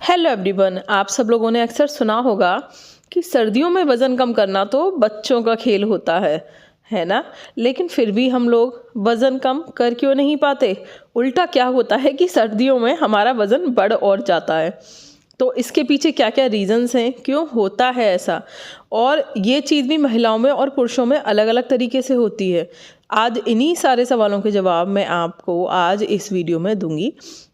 Hello everyone, आप सब लोगों ने अक्सर सुना होगा कि सर्दियों में वज़न कम करना तो बच्चों का खेल होता है ना। लेकिन फिर भी हम लोग वज़न कम कर क्यों नहीं पाते? उल्टा क्या होता है कि सर्दियों में हमारा वज़न बढ़ और जाता है। तो इसके पीछे क्या क्या रीज़न्स हैं, क्यों होता है ऐसा? और ये चीज़ भी महिलाओं में और पुरुषों में अलग अलग तरीके से होती है। आज इन्हीं सारे सवालों के जवाब मैं आपको आज इस वीडियो में दूंगी,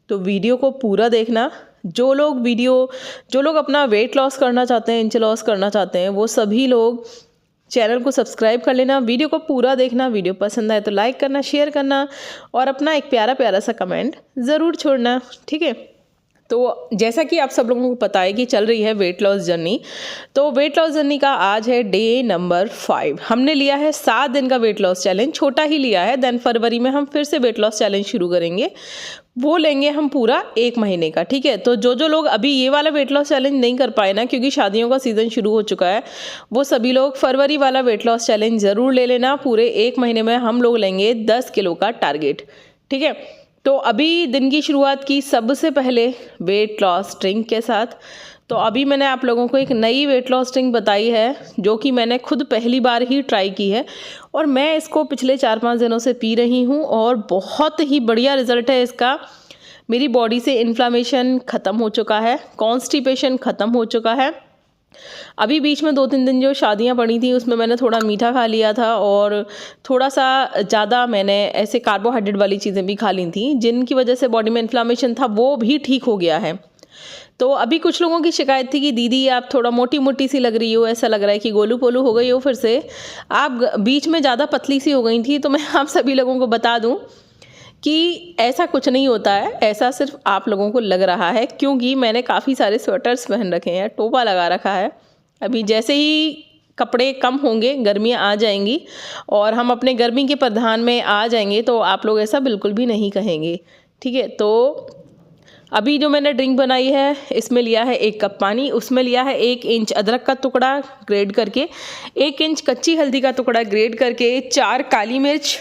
तो वीडियो को पूरा देखना। जो लोग अपना वेट लॉस करना चाहते हैं, इंच लॉस करना चाहते हैं, वो सभी लोग चैनल को सब्सक्राइब कर लेना, वीडियो को पूरा देखना। वीडियो पसंद आए तो लाइक करना, शेयर करना और अपना एक प्यारा प्यारा सा कमेंट ज़रूर छोड़ना, ठीक है। तो जैसा कि आप सब लोगों को पता है कि चल रही है वेट लॉस जर्नी, तो वेट लॉस जर्नी का आज है डे नंबर 5। हमने लिया है 7 दिन का वेट लॉस चैलेंज, छोटा ही लिया है। देन फरवरी में हम फिर से वेट लॉस चैलेंज शुरू करेंगे, वो लेंगे हम पूरा 1 महीने का, ठीक है। तो जो लोग अभी ये वाला वेट लॉस चैलेंज नहीं कर पाए ना, क्योंकि शादियों का सीज़न शुरू हो चुका है, वो सभी लोग फरवरी वाला वेट लॉस चैलेंज ज़रूर ले लेना। पूरे 1 महीने में हम लोग लेंगे 10 किलो का टारगेट, ठीक है। तो अभी दिन की शुरुआत की सबसे पहले वेट लॉस ड्रिंक के साथ। तो अभी मैंने आप लोगों को एक नई वेट लॉस ड्रिंक बताई है, जो कि मैंने खुद पहली बार ही ट्राई की है और मैं इसको पिछले 4-5 दिनों से पी रही हूँ और बहुत ही बढ़िया रिजल्ट है इसका। मेरी बॉडी से इन्फ्लामेशन ख़त्म हो चुका है, कॉन्स्टिपेशन ख़त्म हो चुका है। अभी बीच में 2-3 दिन जो शादियां पड़ी थी, उसमें मैंने थोड़ा मीठा खा लिया था और थोड़ा सा ज़्यादा मैंने ऐसे कार्बोहाइड्रेट वाली चीज़ें भी खा ली थी, जिनकी वजह से बॉडी में इन्फ्लामेशन था, वो भी ठीक हो गया है। तो अभी कुछ लोगों की शिकायत थी कि दीदी आप थोड़ा मोटी मोटी सी लग रही हो, ऐसा लग रहा है कि गोलू पोलू हो गई हो, फिर से आप बीच में ज़्यादा पतली सी हो गई थी। तो मैं आप सभी लोगों को बता दूं कि ऐसा कुछ नहीं होता है, ऐसा सिर्फ आप लोगों को लग रहा है, क्योंकि मैंने काफ़ी सारे स्वेटर्स पहन रखे हैं, टोपा लगा रखा है। अभी जैसे ही कपड़े कम होंगे, गर्मियाँ आ जाएंगी और हम अपने गर्मी के प्रधान में आ जाएंगे, तो आप लोग ऐसा बिल्कुल भी नहीं कहेंगे, ठीक है। तो अभी जो मैंने ड्रिंक बनाई है, इसमें लिया है 1 कप पानी, उसमें लिया है 1 इंच अदरक का टुकड़ा ग्रेड करके, 1 इंच कच्ची हल्दी का टुकड़ा ग्रेड करके, 4 काली मिर्च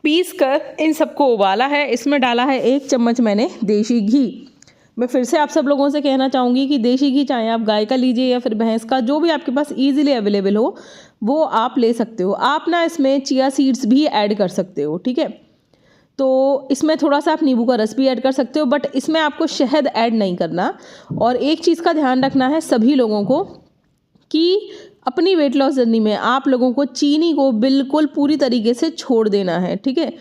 पीस कर इन सबको उबाला है। इसमें डाला है 1 चम्मच मैंने देसी घी। मैं फिर से आप सब लोगों से कहना चाहूँगी कि देसी घी चाहे आप गाय का लीजिए या फिर भैंस का, जो भी आपके पास ईजिली अवेलेबल हो वो आप ले सकते हो। आप ना इसमें चिया सीड्स भी ऐड कर सकते हो, ठीक है। तो इसमें थोड़ा सा आप नींबू का रस भी ऐड कर सकते हो, बट इसमें आपको शहद ऐड नहीं करना। और एक चीज़ का ध्यान रखना है सभी लोगों को कि अपनी वेट लॉस जर्नी में आप लोगों को चीनी को बिल्कुल पूरी तरीके से छोड़ देना है, ठीक है।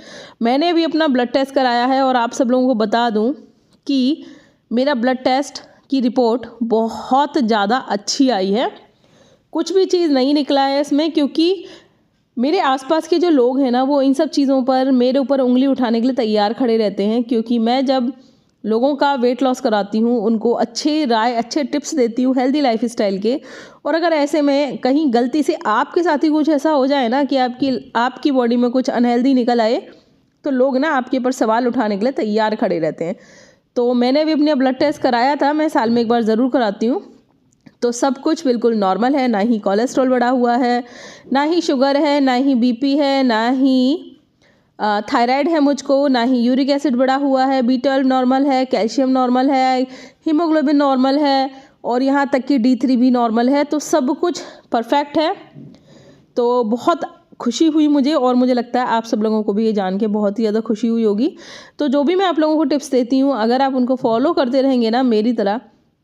मैंने अभी अपना ब्लड टेस्ट कराया है और आप सब लोगों को बता दूं कि मेरा ब्लड टेस्ट की रिपोर्ट बहुत ज़्यादा अच्छी आई है। कुछ भी चीज़ नहीं निकला है इसमें, क्योंकि मेरे आसपास के जो लोग हैं ना, वो इन सब चीज़ों पर मेरे ऊपर उंगली उठाने के लिए तैयार खड़े रहते हैं। क्योंकि मैं जब लोगों का वेट लॉस कराती हूँ, उनको अच्छे टिप्स देती हूँ हेल्दी लाइफ स्टाइल के, और अगर ऐसे में कहीं गलती से आपके साथ ही कुछ ऐसा हो जाए ना कि आपकी बॉडी में कुछ अनहेल्दी निकल आए, तो लोग ना आपके ऊपर सवाल उठाने के लिए तैयार खड़े रहते हैं। तो मैंने भी अपने ब्लड टेस्ट कराया था, मैं साल में 1 बार ज़रूर कराती हूँ। तो सब कुछ बिल्कुल नॉर्मल है, ना ही कोलेस्ट्रॉल बढ़ा हुआ है, ना ही शुगर है, ना ही बीपी है, ना ही थायराइड है मुझको, ना ही यूरिक एसिड बढ़ा हुआ है, B12 नॉर्मल है, कैल्शियम नॉर्मल है, हीमोग्लोबिन नॉर्मल है और यहाँ तक कि D3 भी नॉर्मल है। तो सब कुछ परफेक्ट है। तो बहुत खुशी हुई मुझे, और मुझे लगता है आप सब लोगों को भी ये जान के बहुत ही ज़्यादा खुशी हुई होगी। तो जो भी मैं आप लोगों को टिप्स देती हूँ, अगर आप उनको फॉलो करते रहेंगे ना मेरी तरह,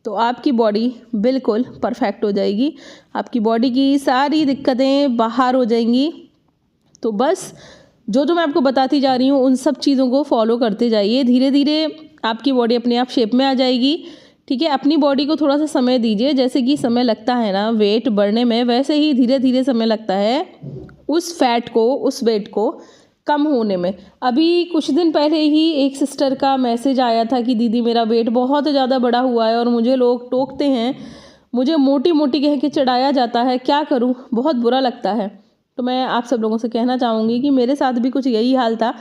तो आपकी बॉडी बिल्कुल परफेक्ट हो जाएगी, आपकी बॉडी की सारी दिक्कतें बाहर हो जाएंगी। तो बस जो मैं आपको बताती जा रही हूँ, उन सब चीज़ों को फॉलो करते जाइए, धीरे धीरे आपकी बॉडी अपने आप शेप में आ जाएगी, ठीक है। अपनी बॉडी को थोड़ा सा समय दीजिए, जैसे कि समय लगता है ना वेट बढ़ने में, वैसे ही धीरे धीरे समय लगता है उस वेट को कम होने में। अभी कुछ दिन पहले ही एक सिस्टर का मैसेज आया था कि दीदी मेरा वेट बहुत ज़्यादा बढ़ा हुआ है और मुझे लोग टोकते हैं, मुझे मोटी मोटी कह के चढ़ाया जाता है, क्या करूं, बहुत बुरा लगता है। तो मैं आप सब लोगों से कहना चाहूँगी कि मेरे साथ भी कुछ यही हाल था,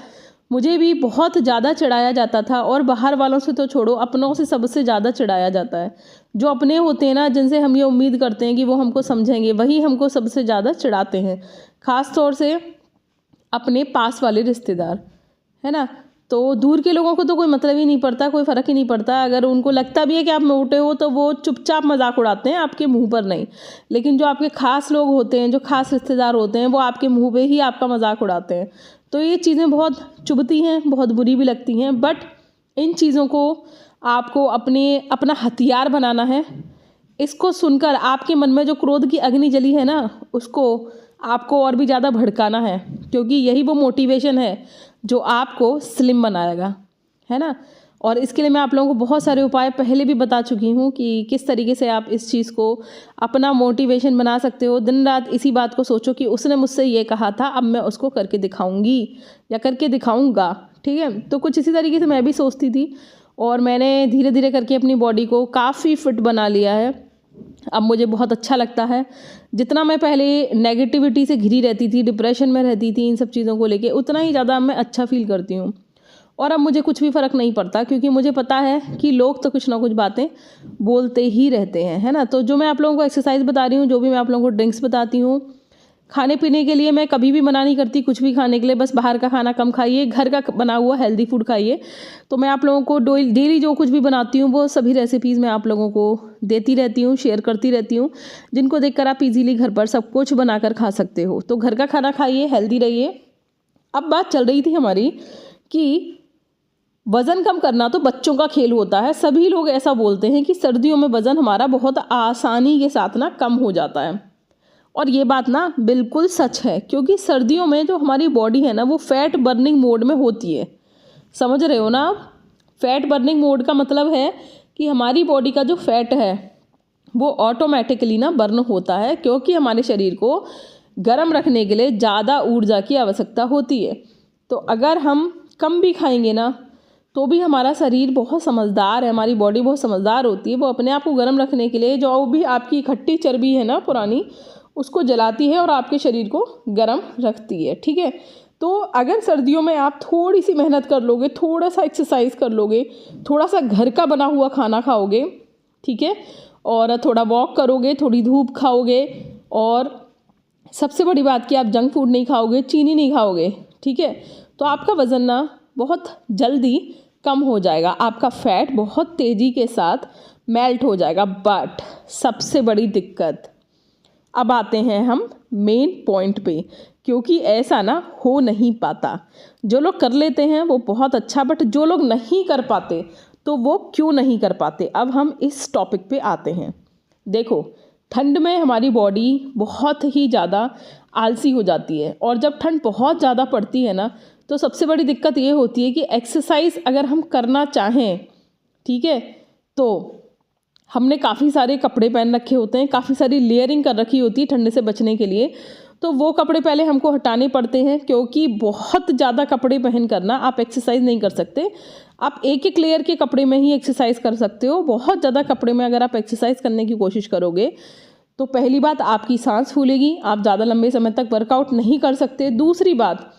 मुझे भी बहुत ज़्यादा चढ़ाया जाता था, और बाहर वालों से तो छोड़ो, अपनों से सबसे ज़्यादा चढ़ाया जाता है। जो अपने होते हैं ना, जिनसे हम ये उम्मीद करते हैं कि वो हमको समझेंगे, वही हमको सबसे ज़्यादा चढ़ाते हैं, ख़ास तौर से अपने पास वाले रिश्तेदार, है ना। तो दूर के लोगों को तो कोई मतलब ही नहीं पड़ता, कोई फ़र्क ही नहीं पड़ता। अगर उनको लगता भी है कि आप मोटे हो तो वो चुपचाप मजाक उड़ाते हैं, आपके मुंह पर नहीं। लेकिन जो आपके खास लोग होते हैं, जो खास रिश्तेदार होते हैं, वो आपके मुंह पे ही आपका मजाक उड़ाते हैं। तो ये चीज़ें बहुत चुभती हैं, बहुत बुरी भी लगती हैं, बट इन चीज़ों को आपको अपना हथियार बनाना है। इसको सुनकर आपके मन में जो क्रोध की अग्नि जली है ना, उसको आपको और भी ज़्यादा भड़काना है, क्योंकि यही वो मोटिवेशन है जो आपको स्लिम बनाएगा, है ना। और इसके लिए मैं आप लोगों को बहुत सारे उपाय पहले भी बता चुकी हूँ कि किस तरीके से आप इस चीज़ को अपना मोटिवेशन बना सकते हो। दिन रात इसी बात को सोचो कि उसने मुझसे ये कहा था, अब मैं उसको करके दिखाऊंगी या करके दिखाऊंगा, ठीक है। तो कुछ इसी तरीके से मैं भी सोचती थी और मैंने धीरे धीरे करके अपनी बॉडी को काफ़ी फिट बना लिया है। अब मुझे बहुत अच्छा लगता है। जितना मैं पहले नेगेटिविटी से घिरी रहती थी, डिप्रेशन में रहती थी इन सब चीज़ों को लेके, उतना ही ज़्यादा मैं अच्छा फील करती हूँ। और अब मुझे कुछ भी फ़र्क नहीं पड़ता, क्योंकि मुझे पता है कि लोग तो कुछ ना कुछ बातें बोलते ही रहते हैं, है ना। तो जो मैं आप लोगों को एक्सरसाइज बता रही हूँ, जो भी मैं आप लोगों को ड्रिंक्स बताती हूँ, खाने पीने के लिए मैं कभी भी मना नहीं करती कुछ भी खाने के लिए। बस बाहर का खाना कम खाइए, घर का बना हुआ हेल्दी फूड खाइए। तो मैं आप लोगों को डेली जो कुछ भी बनाती हूँ वो सभी रेसिपीज़ मैं आप लोगों को देती रहती हूँ, शेयर करती रहती हूँ, जिनको देखकर आप इजीली घर पर सब कुछ बनाकर खा सकते हो। तो घर का खाना खाइए, हेल्दी रहिए। अब बात चल रही थी हमारी कि वज़न कम करना तो बच्चों का खेल होता है। सभी लोग ऐसा बोलते हैं कि सर्दियों में वज़न हमारा बहुत आसानी के साथ ना कम हो जाता है, और ये बात ना बिल्कुल सच है, क्योंकि सर्दियों में जो हमारी बॉडी है ना, वो फैट बर्निंग मोड में होती है। समझ रहे हो ना आप? फैट बर्निंग मोड का मतलब है कि हमारी बॉडी का जो फैट है वो ऑटोमेटिकली ना बर्न होता है, क्योंकि हमारे शरीर को गर्म रखने के लिए ज़्यादा ऊर्जा की आवश्यकता होती है। तो अगर हम कम भी खाएंगे ना, तो भी हमारा शरीर बहुत समझदार है, हमारी बॉडी बहुत समझदार होती है। वो अपने आप को गर्म रखने के लिए जो भी आपकी इकट्ठी चर्बी है ना पुरानी, उसको जलाती है और आपके शरीर को गर्म रखती है, ठीक है। तो अगर सर्दियों में आप थोड़ी सी मेहनत कर लोगे, थोड़ा सा एक्सरसाइज कर लोगे, थोड़ा सा घर का बना हुआ खाना खाओगे, ठीक है, और थोड़ा वॉक करोगे, थोड़ी धूप खाओगे, और सबसे बड़ी बात कि आप जंक फूड नहीं खाओगे, चीनी नहीं खाओगे, ठीक है, तो आपका वज़न ना बहुत जल्दी कम हो जाएगा, आपका फैट बहुत तेज़ी के साथ मेल्ट हो जाएगा। बट सबसे बड़ी दिक्कत, अब आते हैं हम मेन पॉइंट पे, क्योंकि ऐसा ना हो नहीं पाता। जो लोग कर लेते हैं वो बहुत अच्छा, बट जो लोग नहीं कर पाते तो वो क्यों नहीं कर पाते, अब हम इस टॉपिक पे आते हैं। देखो, ठंड में हमारी बॉडी बहुत ही ज़्यादा आलसी हो जाती है, और जब ठंड बहुत ज़्यादा पड़ती है ना, तो सबसे बड़ी दिक्कत ये होती है कि एक्सरसाइज अगर हम करना चाहें, ठीक है, तो हमने काफ़ी सारे कपड़े पहन रखे होते हैं, काफ़ी सारी लेयरिंग कर रखी होती है ठंड से बचने के लिए। तो वो कपड़े पहले हमको हटाने पड़ते हैं, क्योंकि बहुत ज़्यादा कपड़े पहन कर ना आप एक्सरसाइज नहीं कर सकते। आप एक एक लेयर के कपड़े में ही एक्सरसाइज कर सकते हो। बहुत ज़्यादा कपड़े में अगर आप एक्सरसाइज करने की कोशिश करोगे तो पहली बात, आपकी सांस फूलेगी, आप ज़्यादा लंबे समय तक वर्कआउट नहीं कर सकते। दूसरी बात,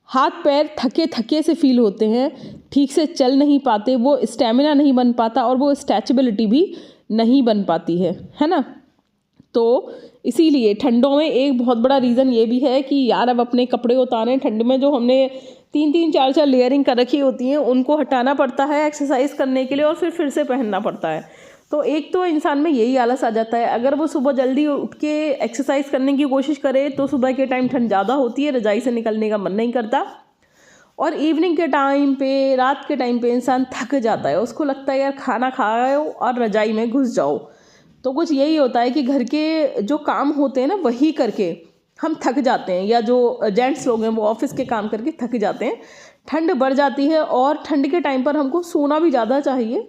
हाथ पैर थके थके से फील होते हैं, ठीक से चल नहीं पाते, वो स्टेमिना नहीं बन पाता, और वो स्ट्रेचेबिलिटी भी नहीं बन पाती है ना। तो इसीलिए ठंडों में एक बहुत बड़ा रीज़न ये भी है कि यार अब अपने कपड़े उतारें। ठंड में जो हमने 3-3 4-4 लेयरिंग कर रखी होती हैं, उनको हटाना पड़ता है एक्सरसाइज करने के लिए, और फिर से पहनना पड़ता है। तो एक तो इंसान में यही आलस आ जाता है। अगर वो सुबह जल्दी उठ के एक्सरसाइज करने की कोशिश करे तो सुबह के टाइम ठंड ज़्यादा होती है, रजाई से निकलने का मन नहीं करता, और इवनिंग के टाइम पे, रात के टाइम पे इंसान थक जाता है, उसको लगता है यार खाना खाओ और रजाई में घुस जाओ। तो कुछ यही होता है कि घर के जो काम होते हैं ना, वही करके हम थक जाते हैं, या जो जेंट्स लोग हैं वो ऑफिस के काम करके थक जाते हैं। ठंड बढ़ जाती है, और ठंड के टाइम पर हमको सोना भी ज़्यादा चाहिए,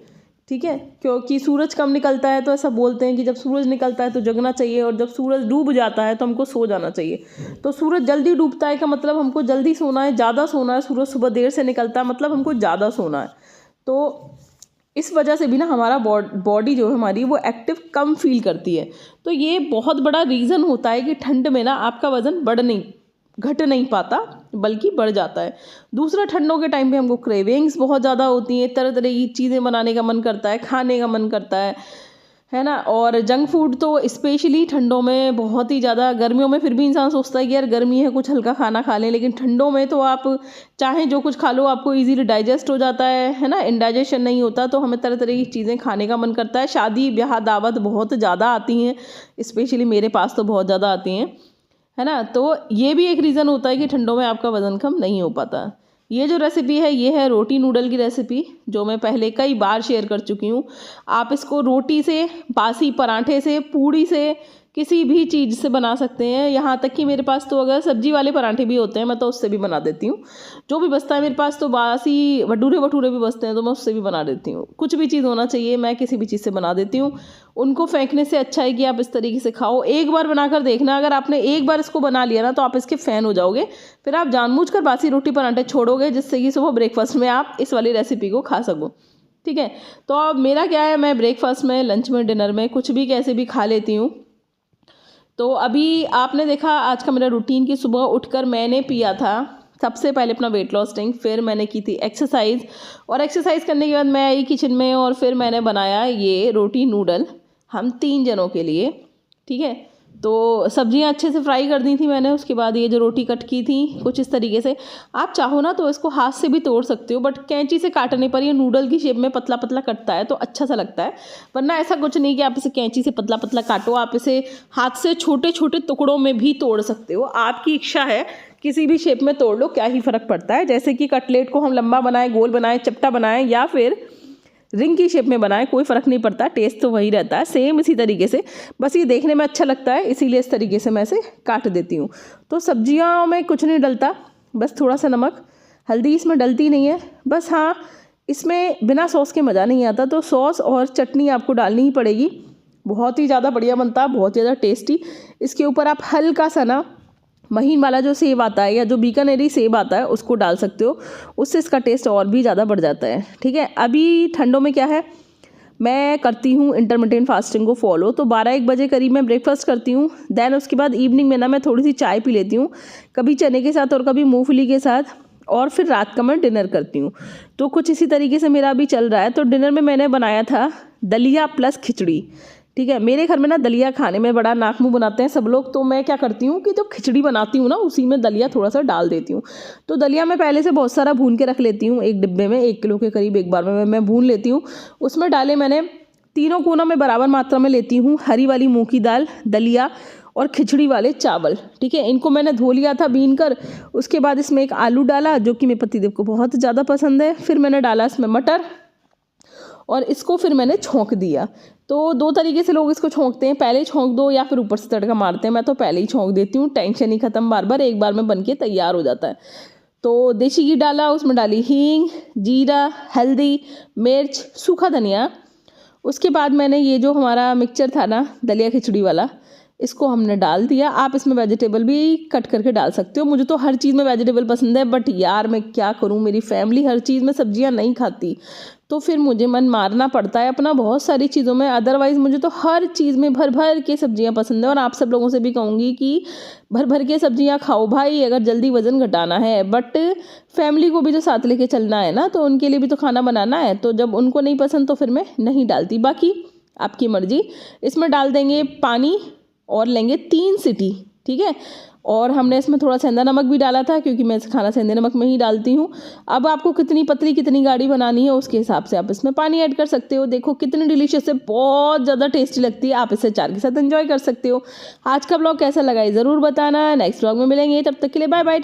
ठीक है, क्योंकि सूरज कम निकलता है। तो ऐसा बोलते हैं कि जब सूरज निकलता है तो जगना चाहिए, और जब सूरज डूब जाता है तो हमको सो जाना चाहिए। तो सूरज जल्दी डूबता है का मतलब हमको जल्दी सोना है, ज़्यादा सोना है। सूरज सुबह देर से निकलता है मतलब हमको ज़्यादा सोना है। तो इस वजह से भी ना हमारा बॉडी जो है हमारी, वो एक्टिव कम फील करती है। तो ये बहुत बड़ा रीज़न होता है कि ठंड में ना आपका वज़न घट नहीं पाता, बल्कि बढ़ जाता है। दूसरा, ठंडों के टाइम पे हमको क्रेविंग्स बहुत ज़्यादा होती हैं, तरह तरह की चीज़ें बनाने का मन करता है, खाने का मन करता है है ना। और जंक फूड तो स्पेशली ठंडों में बहुत ही ज़्यादा, गर्मियों में फिर भी इंसान सोचता है कि यार गर्मी है कुछ हल्का खाना खा लें, लेकिन ठंडों में तो आप चाहे जो कुछ खा लो आपको इजीली डाइजेस्ट हो जाता है ना, इंडाइजेशन नहीं होता, तो हमें तरह तरह की चीज़ें खाने का मन करता है। शादी ब्याह दावत बहुत ज़्यादा आती हैं, स्पेशली मेरे पास तो बहुत ज़्यादा आती हैं, है ना। तो ये भी एक रीज़न होता है कि ठंडों में आपका वज़न कम नहीं हो पाता। ये जो रेसिपी है ये है रोटी नूडल की रेसिपी, जो मैं पहले कई बार शेयर कर चुकी हूँ। आप इसको रोटी से, बासी पराठे से, पूड़ी से, किसी भी चीज़ से बना सकते हैं। यहाँ तक कि मेरे पास तो अगर सब्जी वाले पराठे भी होते हैं मैं तो उससे भी बना देती हूँ। जो भी बचता है मेरे पास, तो बासी भटूरे वटूरे भी बचते हैं तो मैं उससे भी बना देती हूँ। कुछ भी चीज़ होना चाहिए, मैं किसी भी चीज़ से बना देती हूँ। उनको फेंकने से अच्छा है कि आप इस तरीके से खाओ। एक बार बनाकर देखना, अगर आपने एक बार इसको बना लिया ना तो आप इसके फ़ैन हो जाओगे। फिर आप जानबूझकर बासी रोटी पराठे छोड़ोगे, जिससे कि सुबह ब्रेकफास्ट में आप इस वाली रेसिपी को खा सको। ठीक है, तो अब मेरा क्या है, मैं ब्रेकफास्ट में, लंच में, डिनर में कुछ भी कैसे भी खा लेती हूँ। तो अभी आपने देखा आज का मेरा रूटीन कि सुबह उठकर मैंने पिया था सबसे पहले अपना वेट लॉस ड्रिंक, फिर मैंने की थी एक्सरसाइज, और एक्सरसाइज करने के बाद मैं आई किचन में और फिर मैंने बनाया ये रोटी नूडल हम 3 जनों के लिए। ठीक है, तो सब्जियां अच्छे से फ्राई कर दी थी मैंने। उसके बाद ये जो रोटी कट की थी कुछ इस तरीके से, आप चाहो ना तो इसको हाथ से भी तोड़ सकते हो, बट कैंची से काटने पर ये नूडल की शेप में पतला पतला कटता है तो अच्छा सा लगता है। वरना ऐसा कुछ नहीं कि आप इसे कैंची से पतला पतला काटो, आप इसे हाथ से छोटे छोटे टुकड़ों में भी तोड़ सकते हो। आपकी इच्छा है, किसी भी शेप में तोड़ लो, क्या ही फ़र्क पड़ता है। जैसे कि कटलेट को हम लंबा बनाएं, गोल बनाएं, चपटा बनाएं या फिर रिंग की शेप में बनाएं, कोई फ़र्क नहीं पड़ता, टेस्ट तो वही रहता है सेम इसी तरीके से। बस ये देखने में अच्छा लगता है इसीलिए इस तरीके से मैं इसे काट देती हूँ। तो सब्जियों में कुछ नहीं डलता, बस थोड़ा सा नमक, हल्दी इसमें डलती नहीं है। बस हाँ, इसमें बिना सॉस के मज़ा नहीं आता, तो सॉस और चटनी आपको डालनी ही पड़ेगी। बहुत ही ज़्यादा बढ़िया बनता है, बहुत ज़्यादा टेस्टी। इसके ऊपर आप हल्का सा ना महीन वाला जो सेब आता है या जो बीकानेरी सेब आता है उसको डाल सकते हो, उससे इसका टेस्ट और भी ज़्यादा बढ़ जाता है। ठीक है, अभी ठंडों में क्या है, मैं करती हूँ इंटरमिटेंट फास्टिंग को फॉलो। तो 12-1 बजे करीब मैं ब्रेकफास्ट करती हूँ, देन उसके बाद इवनिंग में ना मैं थोड़ी सी चाय पी लेती हूँ, कभी चने के साथ और कभी मूंगफली के साथ, और फिर रात का मैं डिनर करती हूँ। तो कुछ इसी तरीके से मेरा अभी चल रहा है। तो डिनर में मैंने बनाया था दलिया प्लस खिचड़ी। ठीक है, मेरे घर में ना दलिया खाने में बड़ा नाक मुँह बनाते हैं सब लोग, तो मैं क्या करती हूँ कि जो खिचड़ी बनाती हूँ ना उसी में दलिया थोड़ा सा डाल देती हूँ। तो दलिया मैं पहले से बहुत सारा भून के रख लेती हूँ, एक डिब्बे में 1 किलो के करीब एक बार में मैं भून लेती हूँ। उसमें डाले मैंने तीनों कोना में बराबर मात्रा में लेती हूँ हरी वाली मूँग की दाल, दलिया और खिचड़ी वाले चावल। ठीक है, इनको मैंने धो लिया था बीन कर। उसके बाद इसमें एक आलू डाला जो कि मेरे पतिदेव को बहुत ज़्यादा पसंद है। फिर मैंने डाला इसमें मटर और इसको फिर मैंने छोंक दिया। तो 2 तरीके से लोग इसको छोंकते हैं, पहले ही छोंक दो या फिर ऊपर से तड़का मारते हैं। मैं तो पहले ही छोंक देती हूँ, टेंशन ही खत्म, बार बार एक बार में बन के तैयार हो जाता है। तो देसी घी डाला, उसमें डाली हींग, जीरा, हल्दी, मिर्च, सूखा धनिया। उसके बाद मैंने ये जो हमारा मिक्सचर था ना दलिया खिचड़ी वाला, इसको हमने डाल दिया। आप इसमें वेजिटेबल भी कट करके डाल सकते हो। मुझे तो हर चीज़ में वेजिटेबल पसंद है, बट यार मैं क्या करूँ, मेरी फैमिली हर चीज़ में सब्जियां नहीं खाती, तो फिर मुझे मन मारना पड़ता है अपना बहुत सारी चीज़ों में। अदरवाइज़ मुझे तो हर चीज़ में भर भर के सब्जियां पसंद है। और आप सब लोगों से भी कहूँगी कि भर भर के सब्जियां खाओ भाई, अगर जल्दी वज़न घटाना है। बट फैमिली को भी जो साथ लेके चलना है ना, तो उनके लिए भी तो खाना बनाना है। तो जब उनको नहीं पसंद तो फिर मैं नहीं डालती, बाकी आपकी मर्ज़ी। इसमें डाल देंगे पानी और लेंगे 3 सीटी। ठीक है, और हमने इसमें थोड़ा सेंधा नमक भी डाला था क्योंकि मैं खाना सेंधे नमक में ही डालती हूँ। अब आपको कितनी पतली कितनी गाढ़ी बनानी है उसके हिसाब से आप इसमें पानी ऐड कर सकते हो। देखो कितनी डिलीशियस है, बहुत ज़्यादा टेस्टी लगती है। आप इसे अचार के साथ एंजॉय कर सकते हो। आज का ब्लॉग कैसा लगा ज़रूर बताना। नेक्स्ट ब्लॉग में मिलेंगे, तब तक के लिए बाय बाय।